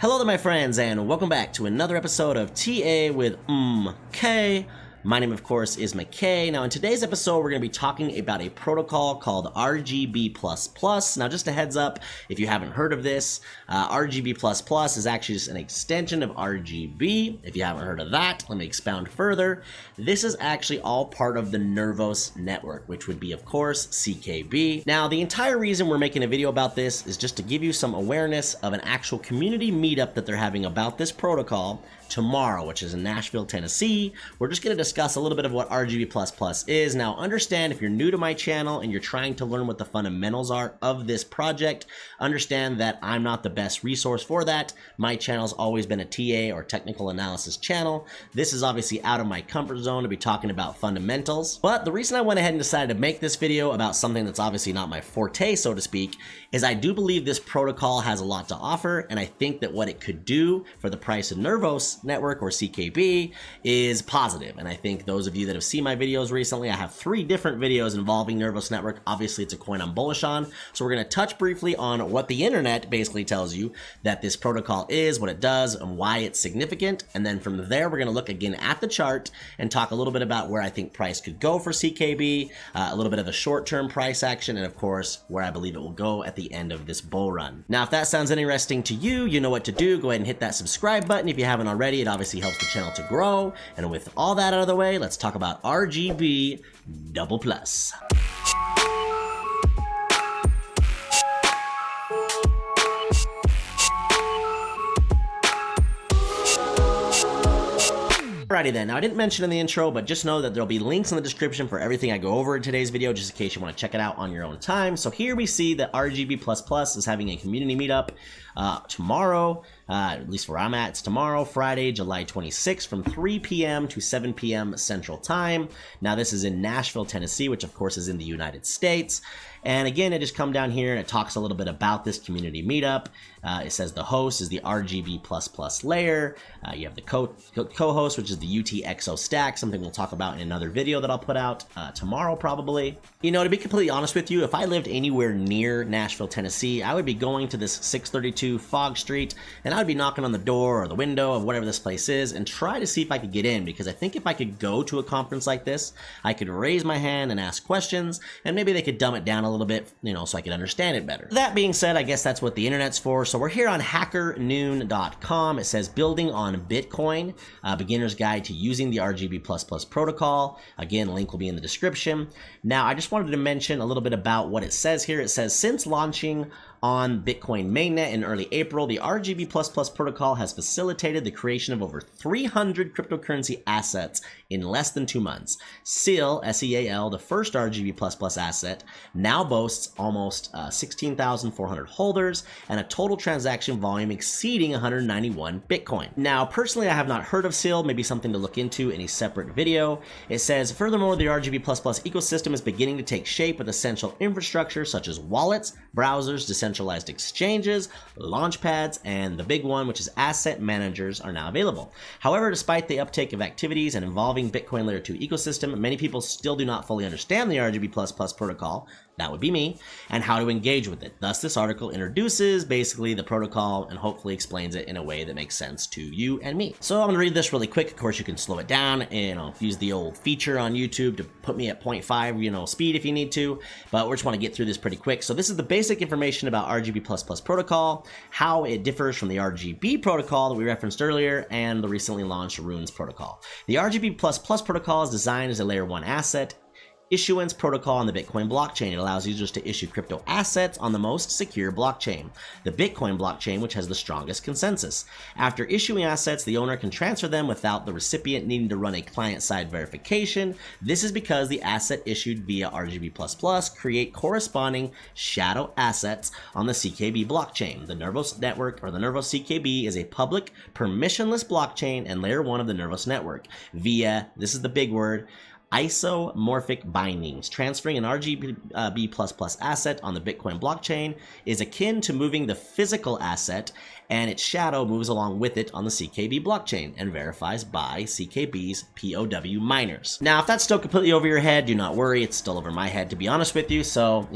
Hello there, my friends, and welcome back to another episode of TA with MK. My name, of course, is MK. Now, in today's episode, we're going to be talking about a protocol called RGB++. Now, just a heads up, if you haven't heard of this, RGB++ is actually just an extension of RGB. If you haven't heard of that, let me expound further. This is actually all part of the NERVOS network, which would be, of course, CKB. Now, the entire reason we're making a video about this is just to give you some awareness of an actual community meetup that they're having about this protocol tomorrow, which is in Nashville, Tennessee. We're just going to discuss a little bit of what RGB++ is. Now, understand if you're new to my channel and you're trying to learn what the fundamentals are of this project, understand that I'm not the best resource for that. My channel's always been a TA or technical analysis channel. This is obviously out of my comfort zone to be talking about fundamentals. But the reason I went ahead and decided to make this video about something that's obviously not my forte, so to speak, is I do believe this protocol has a lot to offer, and I think that what it could do for the price of NERVOS network, or CKB, is positive. And I think those of you that have seen my videos recently, I have 3 different videos involving NERVOS network. Obviously, it's a coin I'm bullish on. So we're going to touch briefly on what the internet basically tells you that this protocol is, what it does, and why it's significant. And then from there, we're going to look again at the chart and talk a little bit about where I think price could go for CKB, a little bit of a short-term price action, and of course, where I believe it will go at the end of this bull run. Now, if that sounds interesting to you, you know what to do. Go ahead and hit that subscribe button if you haven't already. It obviously helps the channel to grow. And with all that out of the way, let's talk about RGB++. Alrighty then, now I didn't mention in the intro, but just know that there'll be links in the description for everything I go over in today's video, just in case you want to check it out on your own time. So here we see that RGB++ is having a community meetup tomorrow, at least where I'm at. It's tomorrow, Friday, July 26th, from 3 p.m. to 7 p.m. Central Time. Now this is in Nashville, Tennessee, which of course is in the United States. And again, I just come down here and it talks a little bit about this community meetup. It says the host is the RGB++ layer. You have the co-host, which is the UTXO stack, something we'll talk about in another video that I'll put out tomorrow probably. You know, to be completely honest with you, if I lived anywhere near Nashville, Tennessee, I would be going to this 632 Fog Street, and I would be knocking on the door or the window of whatever this place is and try to see if I could get in, because I think if I could go to a conference like this, I could raise my hand and ask questions, and maybe they could dumb it down a little bit, you know, so I could understand it better. That being said, I guess that's what the internet's for. So we're here on hackernoon.com. It says building on Bitcoin, beginner's guide to using the RGB++ protocol. Again, link will be in the description. Now, I just wanted to mention a little bit about what it says here. It says, since launching on Bitcoin mainnet in early April, the RGB++ protocol has facilitated the creation of over 300 cryptocurrency assets in less than 2 months. SEAL, S-E-A-L, the first RGB++ asset, now boasts almost 16,400 holders and a total transaction volume exceeding 191 Bitcoin. Now, personally, I have not heard of SEAL, maybe something to look into in a separate video. It says, furthermore, the RGB++ ecosystem is beginning to take shape with essential infrastructure such as wallets, browsers, decentralized exchanges, launchpads, and the big one, which is asset managers, are now available. However, despite the uptake of activities and involving Bitcoin Layer 2 ecosystem, many people still do not fully understand the RGB++ protocol, that would be me, and how to engage with it. Thus, this article introduces basically the protocol and hopefully explains it in a way that makes sense to you and me. So I'm gonna read this really quick. Of course, you can slow it down and use the old feature on YouTube to put me at 0.5, speed if you need to, but we just want to get through this pretty quick. So this is the basic information about RGB++ protocol, how it differs from the RGB protocol that we referenced earlier, and the recently launched Runes protocol. The RGB++ protocol is designed as a layer 1 asset issuance protocol on the Bitcoin blockchain. It allows users to issue crypto assets on the most secure blockchain, the Bitcoin blockchain, which has the strongest consensus. After issuing assets, the owner can transfer them without the recipient needing to run a client-side verification. This is because the asset issued via RGB++ create corresponding shadow assets on the CKB blockchain. The NERVOS network, or the NERVOS CKB, is a public, permissionless blockchain and layer 1 of the NERVOS network via, this is the big word, isomorphic bindings. Transferring an RGB++ asset on the Bitcoin blockchain is akin to moving the physical asset, and its shadow moves along with it on the CKB blockchain and verifies by CKB's POW miners. Now, if that's still completely over your head, do not worry. It's still over my head, to be honest with you. So,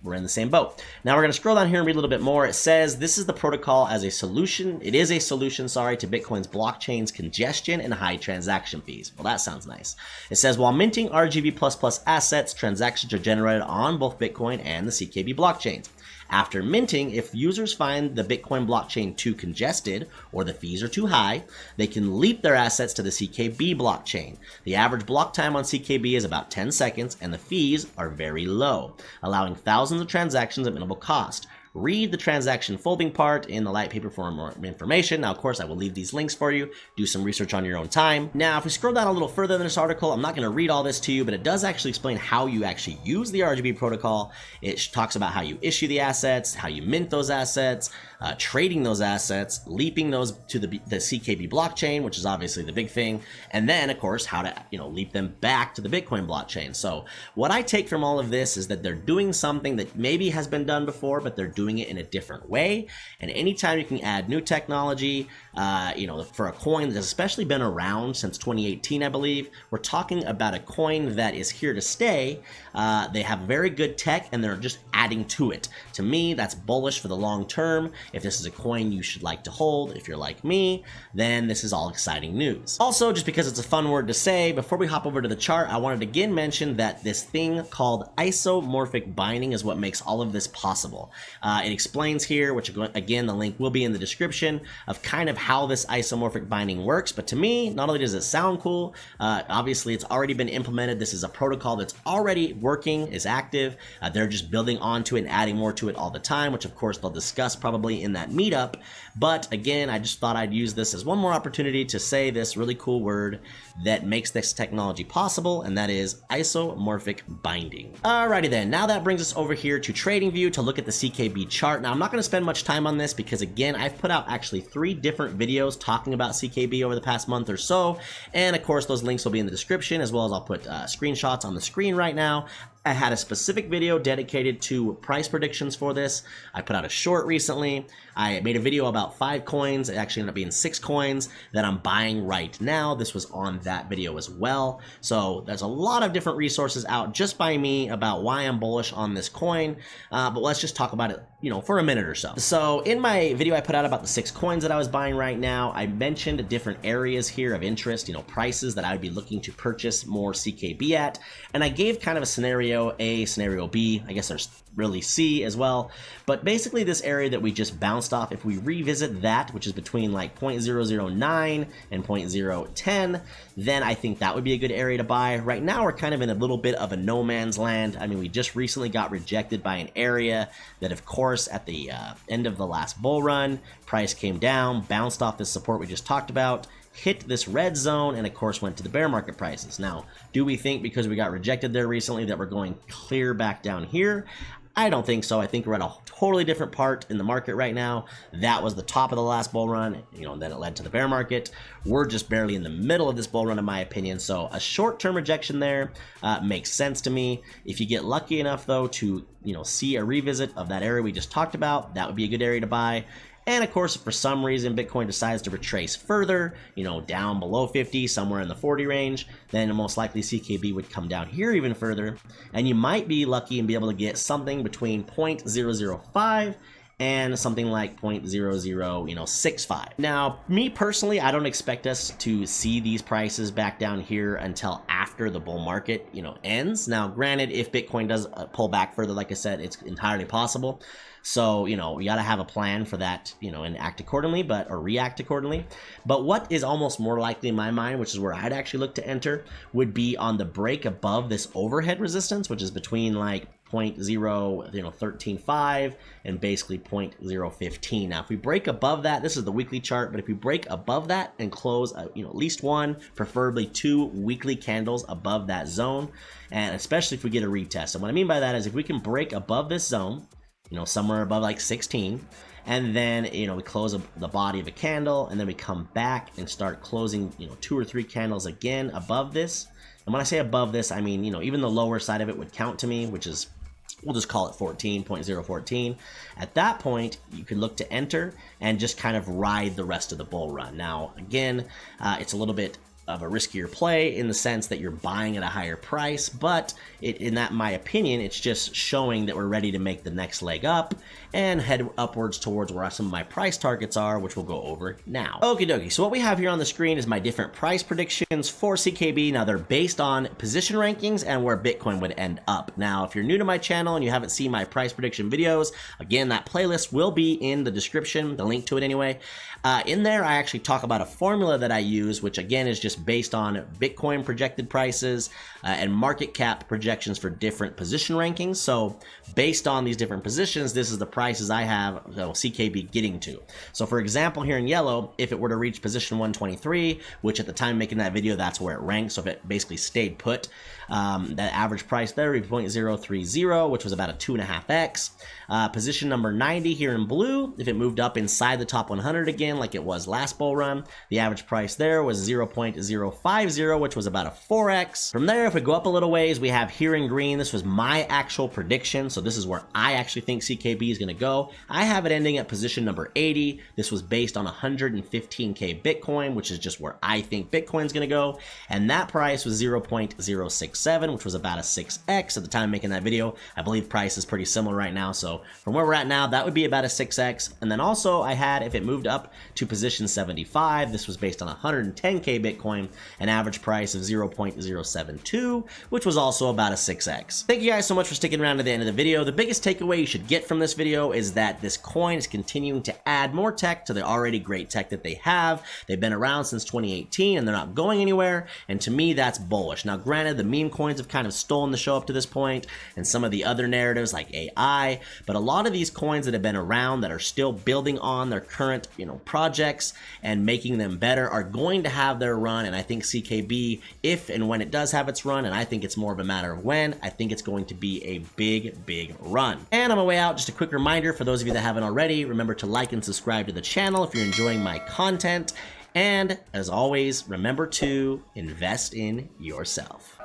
we're in the same boat. Now we're going to scroll down here and read a little bit more. It says this is the protocol as a solution. It is a solution, sorry, to Bitcoin's blockchain's congestion and high transaction fees. Well, that sounds nice. It says while minting RGB++ assets, transactions are generated on both Bitcoin and the CKB blockchains. After minting, if users find the Bitcoin blockchain too congested or the fees are too high, they can leap their assets to the CKB blockchain. The average block time on CKB is about 10 seconds and the fees are very low, allowing thousands of transactions at minimal cost. Read the transaction folding part in the light paper for more information. Now, of course, I will leave these links for you. Do some research on your own time. Now, if we scroll down a little further in this article, I'm not going to read all this to you, but it does actually explain how you actually use the RGB protocol. It talks about how you issue the assets, how you mint those assets, trading those assets, leaping those to the CKB blockchain, which is obviously the big thing, and then, of course, how to leap them back to the Bitcoin blockchain. So what I take from all of this is that they're doing something that maybe has been done before, but they're doing it in a different way. And anytime you can add new technology, for a coin that has especially been around since 2018, I believe, we're talking about a coin that is here to stay. They have very good tech and they're just adding to it. To me, that's bullish for the long term. If this is a coin you should like to hold, if you're like me, then this is all exciting news. Also, just because it's a fun word to say, before we hop over to the chart, I wanted to again mention that this thing called isomorphic binding is what makes all of this possible. It explains here, which again, the link will be in the description, of kind of how this isomorphic binding works. But to me, not only does it sound cool, obviously it's already been implemented. This is a protocol that's already working, is active. They're just building onto it and adding more to it all the time, which of course they'll discuss probably in that meetup. But again, I just thought I'd use this as one more opportunity to say this really cool word that makes this technology possible, and that is isomorphic binding. Alrighty then, now that brings us over here to TradingView to look at the CKB chart. Now I'm not going to spend much time on this because again, I've put out actually 3 different videos talking about CKB over the past month or so, and of course those links will be in the description, as well as I'll put screenshots on the screen right now. I had a specific video dedicated to price predictions for this. I put out a short recently. I made a video about 5 coins. It actually ended up being 6 coins that I'm buying right now. This was on that video as well. So there's a lot of different resources out just by me about why I'm bullish on this coin. But let's just talk about it, for a minute or so. So in my video I put out about the 6 coins that I was buying right now, I mentioned different areas here of interest, prices that I would be looking to purchase more CKB at. And I gave kind of a scenario A, scenario B, I guess there's really C as well, but basically this area that we just bounced off, if we revisit that, which is between like 0.009 and 0.010, then I think that would be a good area to buy. Right now we're kind of in a little bit of a no man's land. I mean, we just recently got rejected by an area that, of course, at the end of the last bull run, price came down, bounced off this support we just talked about, hit this red zone, and of course went to the bear market prices. Now, do we think because we got rejected there recently that we're going clear back down here? I don't think so. I think we're at a totally different part in the market right now. That was the top of the last bull run, then it led to the bear market. We're just barely in the middle of this bull run in my opinion, so a short-term rejection there makes sense to me. If you get lucky enough though to see a revisit of that area we just talked about, that would be a good area to buy. And of course, if for some reason Bitcoin decides to retrace further, down below 50, somewhere in the 40 range, then most likely CKB would come down here even further. And you might be lucky and be able to get something between 0.005 and something like 0.0065. Now, me personally, I don't expect us to see these prices back down here until after the bull market, ends. Now, granted, if Bitcoin does pull back further, like I said, it's entirely possible. So, you got to have a plan for that, and act accordingly, or react accordingly. But what is almost more likely in my mind, which is where I'd actually look to enter, would be on the break above this overhead resistance, which is between like 0.013.5 and basically 0.015. Now, if we break above that, this is the weekly chart, but if we break above that and close, at least 1, preferably 2 weekly candles above that zone, and especially if we get a retest. And what I mean by that is if we can break above this zone, somewhere above like 16, and then we close the body of a candle, and then we come back and start closing 2 or 3 candles again above this. And when I say above this, I mean even the lower side of it would count to me, which is, we'll just call it 0.14. At that point, you can look to enter and just kind of ride the rest of the bull run. Now, again, it's a little bit of a riskier play in the sense that you're buying at a higher price, but in my opinion, it's just showing that we're ready to make the next leg up and head upwards towards where some of my price targets are, which we'll go over now. Okie dokie, so what we have here on the screen is my different price predictions for CKB. Now they're based on position rankings and where Bitcoin would end up. Now, if you're new to my channel and you haven't seen my price prediction videos, again, that playlist will be in the description, the link to it anyway. In there, I actually talk about a formula that I use, which again is just based on Bitcoin projected prices and market cap projections for different position rankings. So based on these different positions, this is the prices I have CKB getting to. So for example, here in yellow, if it were to reach position 123, which at the time making that video, that's where it ranked. So if it basically stayed put, that average price there would be 0.030, which was about a 2.5x. Position number 90 here in blue, if it moved up inside the top 100 again, like it was last bull run, the average price there was 0.050, which was about a 4x. From there, if we go up a little ways, we have here in green, this was my actual prediction. So this is where I actually think CKB is going to go. I have it ending at position number 80. This was based on 115K Bitcoin, which is just where I think Bitcoin's going to go. And that price was 0.067, which was about a 6x at the time of making that video. I believe price is pretty similar right now. So from where we're at now, that would be about a 6x. And then also I had, if it moved up to position 75, this was based on 110K Bitcoin, an average price of 0.072, which was also about a 6x. Thank you guys so much for sticking around to the end of the video. The biggest takeaway you should get from this video is that this coin is continuing to add more tech to the already great tech that they have. They've been around since 2018 and they're not going anywhere. And to me, that's bullish. Now, granted, the meme coins have kind of stolen the show up to this point and some of the other narratives like AI, but a lot of these coins that have been around that are still building on their current, projects and making them better are going to have their run. And I think CKB, if and when it does have its run, and I think it's more of a matter of when, I think it's going to be a big run. And on my way out, just a quick reminder for those of you that haven't already, remember to like and subscribe to the channel if you're enjoying my content. And as always, remember to invest in yourself.